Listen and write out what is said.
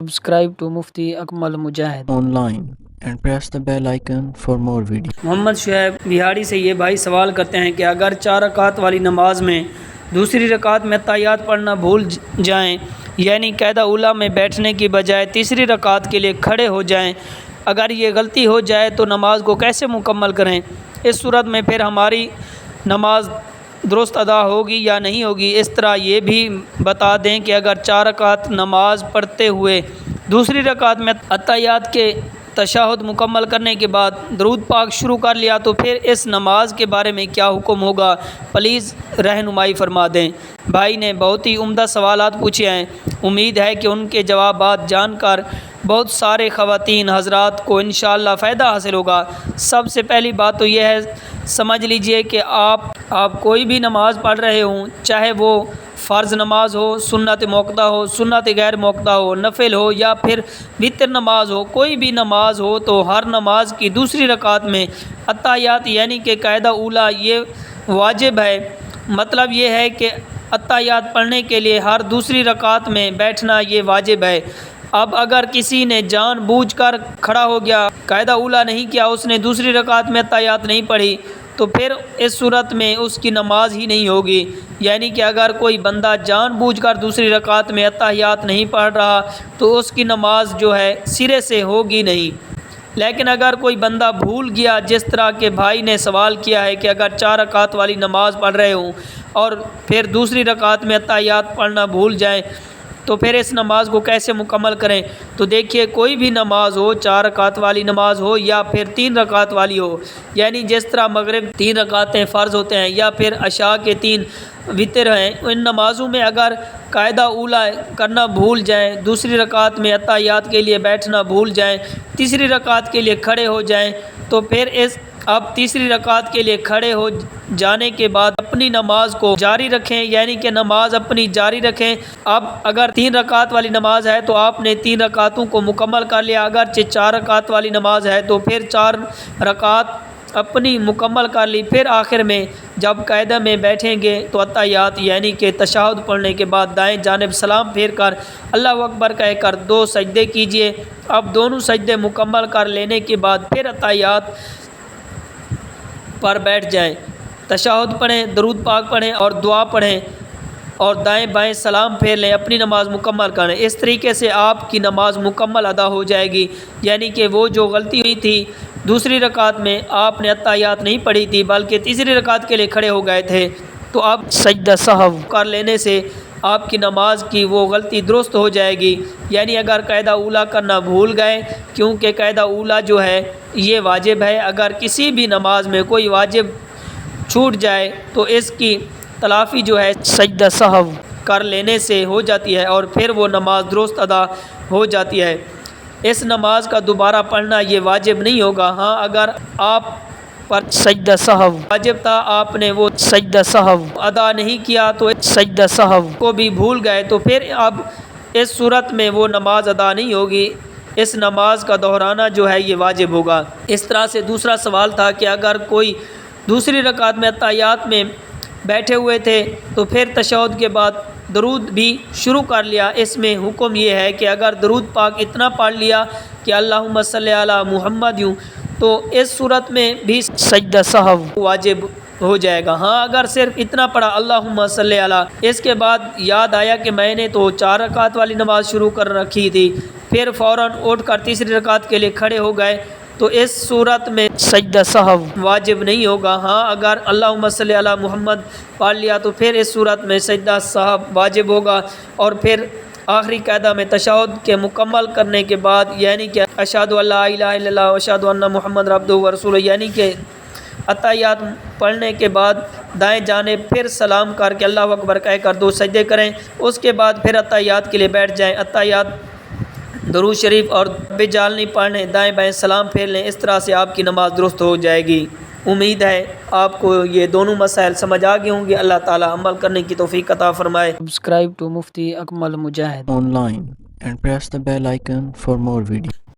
Subscribe to Mufti Akmal Mujahid online and press the bell icon for more videos. محمد شعیب بہاڑی سے یہ بھائی سوال کرتے ہیں کہ اگر 4 رکعت والی نماز میں دوسری رکعت میں اتحیات پڑھنا بھول جائیں، یعنی قاعدہ اولیٰ میں بیٹھنے کی بجائے تیسری رکعت کے لیے کھڑے ہو جائیں، اگر یہ غلطی ہو جائے تو نماز کو کیسے مکمل کریں؟ اس صورت میں پھر ہماری نماز درست ادا ہوگی یا نہیں ہوگی؟ اس طرح یہ بھی بتا دیں کہ اگر 4 رکعت نماز پڑھتے ہوئے دوسری رکعت میں اتحیات کے تشہد مکمل کرنے کے بعد درود پاک شروع کر لیا تو پھر اس نماز کے بارے میں کیا حکم ہوگا؟ پلیز رہنمائی فرما دیں۔ بھائی نے بہت ہی عمدہ سوالات پوچھے ہیں، امید ہے کہ ان کے جوابات جان کر بہت سارے خواتین حضرات کو انشاءاللہ فائدہ حاصل ہوگا۔ سب سے پہلی بات تو یہ ہے، سمجھ لیجئے کہ آپ کوئی بھی نماز پڑھ رہے ہوں، چاہے وہ فرض نماز ہو، سنت موقدہ ہو، سنت غیر موقدہ ہو، نفل ہو یا پھر وتر نماز ہو، کوئی بھی نماز ہو تو ہر نماز کی دوسری رکعت میں اتحیات یعنی کہ قاعدہ اولیٰ یہ واجب ہے۔ مطلب یہ ہے کہ اتحیات پڑھنے کے لیے ہر دوسری رکعت میں بیٹھنا یہ واجب ہے۔ اب اگر کسی نے جان بوجھ کر کھڑا ہو گیا، قاعدہ اولیٰ نہیں کیا، اس نے دوسری رکعت میں اتحیات نہیں پڑھی، تو پھر اس صورت میں اس کی نماز ہی نہیں ہوگی۔ یعنی کہ اگر کوئی بندہ جان بوجھ کر دوسری رکعت میں اتحیات نہیں پڑھ رہا تو اس کی نماز جو ہے سرے سے ہوگی نہیں۔ لیکن اگر کوئی بندہ بھول گیا، جس طرح کے بھائی نے سوال کیا ہے کہ اگر 4 رکعت والی نماز پڑھ رہے ہوں اور پھر دوسری رکعت میں اتحیات پڑھنا بھول جائیں تو پھر اس نماز کو کیسے مکمل کریں؟ تو دیکھیے، کوئی بھی نماز ہو، 4 رکعت والی نماز ہو یا پھر 3 رکعت والی ہو، یعنی جس طرح مغرب 3 رکعتیں فرض ہوتے ہیں یا پھر عشاء کے 3 وتر ہیں، ان نمازوں میں اگر قاعدہ اولیٰ کرنا بھول جائیں، دوسری رکعت میں اتحیات کے لیے بیٹھنا بھول جائیں، تیسری رکعت کے لیے کھڑے ہو جائیں، تو پھر اب تیسری رکعت کے لیے کھڑے ہو جانے کے بعد اپنی نماز کو جاری رکھیں، یعنی کہ نماز اپنی جاری رکھیں۔ اب اگر 3 رکعت والی نماز ہے تو آپ نے 3 رکعتوں کو مکمل کر لیا، اگرچہ 4 رکعت والی نماز ہے تو پھر 4 رکعت اپنی مکمل کر لی۔ پھر آخر میں جب قاعدہ میں بیٹھیں گے تو اتحیات یعنی کہ تشہد پڑھنے کے بعد دائیں جانب سلام پھیر کر اللہ اکبر کہہ کر 2 سجدے کیجئے۔ اب دونوں سجدے مکمل کر لینے کے بعد پھر اتحیات پر بیٹھ جائیں، تشہد پڑھیں، درود پاک پڑھیں اور دعا پڑھیں اور دائیں بائیں سلام پھیر لیں، اپنی نماز مکمل کریں۔ اس طریقے سے آپ کی نماز مکمل ادا ہو جائے گی۔ یعنی کہ وہ جو غلطی ہوئی تھی، دوسری رکعت میں آپ نے اتحیات نہیں پڑھی تھی بلکہ تیسری رکعت کے لیے کھڑے ہو گئے تھے، تو اب سجدہ سہو کر لینے سے آپ کی نماز کی وہ غلطی درست ہو جائے گی۔ یعنی اگر قاعدہ اولیٰ کرنا بھول گئے، کیونکہ قاعدہ اولیٰ جو ہے یہ واجب ہے، اگر کسی بھی نماز میں کوئی واجب چھوٹ جائے تو اس کی تلافی جو ہے سجدہ سہو کر لینے سے ہو جاتی ہے اور پھر وہ نماز درست ادا ہو جاتی ہے۔ اس نماز کا دوبارہ پڑھنا یہ واجب نہیں ہوگا۔ ہاں، اگر آپ پر سجدہ سہو واجب تھا، آپ نے وہ سجدہ سہو ادا نہیں کیا تو سجدہ سہو کو بھی بھول گئے تو پھر اب اس صورت میں وہ نماز ادا نہیں ہوگی، اس نماز کا دہرانا جو ہے یہ واجب ہوگا۔ اس طرح سے دوسرا سوال تھا کہ اگر کوئی دوسری رکعت میں اتحیات میں بیٹھے ہوئے تھے تو پھر تشہد کے بعد درود بھی شروع کر لیا۔ اس میں حکم یہ ہے کہ اگر درود پاک اتنا پڑھ لیا کہ اللہم صلی علی محمد یوں، تو اس صورت میں بھی سجدہ سہو واجب ہو جائے گا۔ ہاں، اگر صرف اتنا پڑھا اللہم صلی علی، اس کے بعد یاد آیا کہ میں نے تو 4 رکعت والی نماز شروع کر رکھی تھی، پھر فوراً اٹھ کر تیسری رکعت کے لیے کھڑے ہو گئے، تو اس صورت میں سجدہ سہو واجب نہیں ہوگا۔ ہاں، اگر اللہم صلی علی محمد پڑھ لیا تو پھر اس صورت میں سجدہ سہو واجب ہوگا، اور پھر آخری قاعدہ میں تشہد کے مکمل کرنے کے بعد یعنی کہ اشہد ان لا الہ الا اللہ واشہد ان محمد عبدہ ورسولہ، یعنی کہ اتحیات پڑھنے کے بعد دائیں جانب پھر سلام کر کے اللہ اکبر کہہ کر 2 سجدے کریں، اس کے بعد پھر اتحیات کے لیے بیٹھ جائیں، اتحیات درود شریف اور بجالنی پڑھیں، دائیں بائیں سلام پھیر لیں۔ اس طرح سے آپ کی نماز درست ہو جائے گی۔ امید ہے آپ کو یہ دونوں مسائل سمجھ آ گئے ہوں گے۔ اللہ تعالی عمل کرنے کی توفیق عطا فرمائے۔ Subscribe to Mufti Akmal Mujahid Online and press the bell icon for more videos.